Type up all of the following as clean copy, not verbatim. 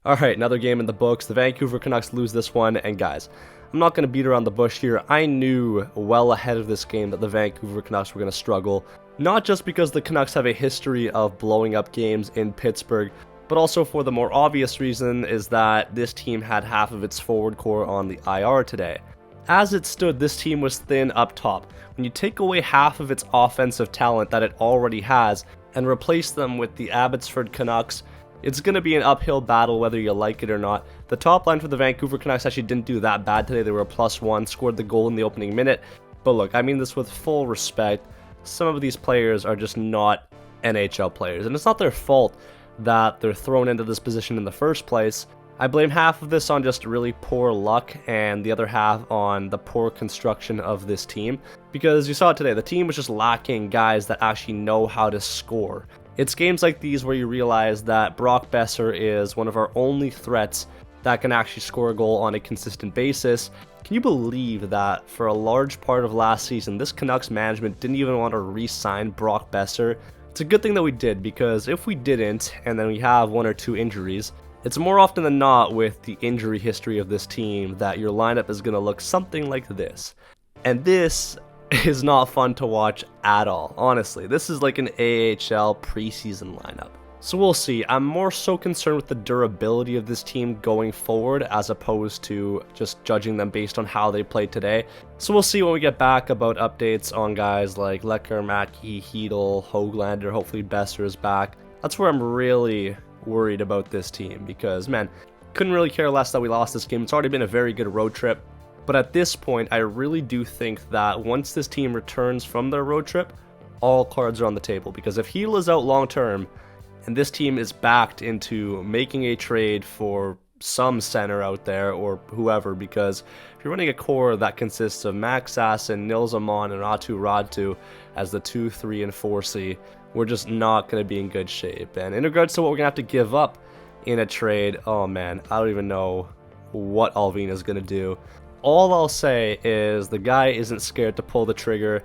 Alright, another game in the books. The Vancouver Canucks lose this one, and guys, I'm not going to beat around the bush here. I knew well ahead of this game that the Vancouver Canucks were going to struggle, not just because the Canucks have a history of blowing up games in Pittsburgh, but also for the more obvious reason is that this team had half of its forward core on the IR today. As it stood, this team was thin up top. When you take away half of its offensive talent that it already has and replace them with the Abbotsford Canucks, it's going to be an uphill battle whether you like it or not. The top line for the Vancouver Canucks actually didn't do that bad today. They were a +1, scored the goal in the opening minute. But look, I mean this with full respect. Some of these players are just not NHL players, and it's not their fault that they're thrown into this position in the first place. I blame half of this on just really poor luck and the other half on the poor construction of this team. Because you saw it today, the team was just lacking guys that actually know how to score. It's games like these where you realize that Brock Boeser is one of our only threats that can actually score a goal on a consistent basis. Can you believe that for a large part of last season, this Canucks management didn't even want to re-sign Brock Boeser? It's a good thing that we did, because if we didn't, and then we have one or two injuries, it's more often than not with the injury history of this team that your lineup is going to look something like this. And this is not fun to watch at all, honestly. This is like an AHL preseason lineup. So we'll see. I'm more so concerned with the durability of this team going forward as opposed to just judging them based on how they played today. So we'll see when we get back about updates on guys like Lecker, Mackey, Chytil, Höglander. Hopefully Boeser is back. That's where I'm really worried about this team because, man, couldn't really care less that we lost this game. It's already been a very good road trip. But at this point, I really do think that once this team returns from their road trip, all cards are on the table. Because if Chytil is out long term, and this team is backed into making a trade for some center out there or whoever, because if you're running a core that consists of Max Sasson, Nils Amon, and Aatu Räty as the 2, 3, and 4C, we're just not going to be in good shape. And in regards to what we're going to have to give up in a trade, oh man, I don't even know what Alvin is going to do. All I'll say is the guy isn't scared to pull the trigger,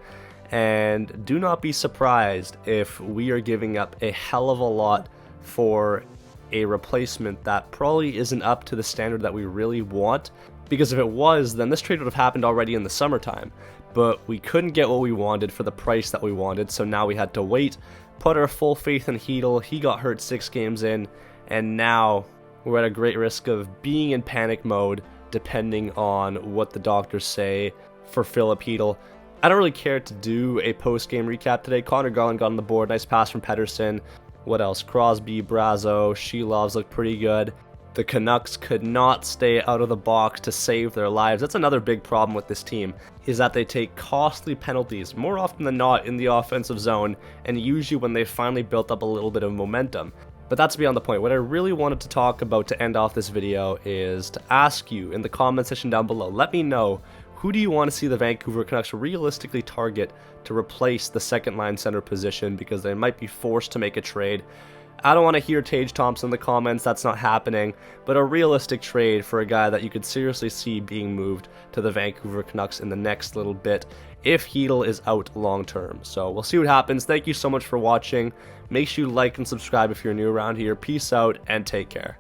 and do not be surprised if we are giving up a hell of a lot for a replacement that probably isn't up to the standard that we really want, because if it was, then this trade would have happened already in the summertime. But we couldn't get what we wanted for the price that we wanted, so now we had to wait, put our full faith in Chytil. He got hurt 6 games in, and now we're at a great risk of being in panic mode depending on what the doctors say for Filip Chytil. I don't really care to do a post-game recap today. Connor Garland got on the board, nice pass from Pettersson. What else? Crosby, Brazo, Shelovs look pretty good. The Canucks could not stay out of the box to save their lives. That's another big problem with this team, is that they take costly penalties more often than not in the offensive zone, and usually when they've finally built up a little bit of momentum. But that's beyond the point. What I really wanted to talk about to end off this video is to ask you in the comment section down below, let me know, who do you want to see the Vancouver Canucks realistically target to replace the second line center position, because they might be forced to make a trade. I don't want to hear Tage Thompson in the comments, that's not happening, but a realistic trade for a guy that you could seriously see being moved to the Vancouver Canucks in the next little bit if Chytil is out long term. So we'll see what happens. Thank you so much for watching. Make sure you like and subscribe if you're new around here. Peace out and take care.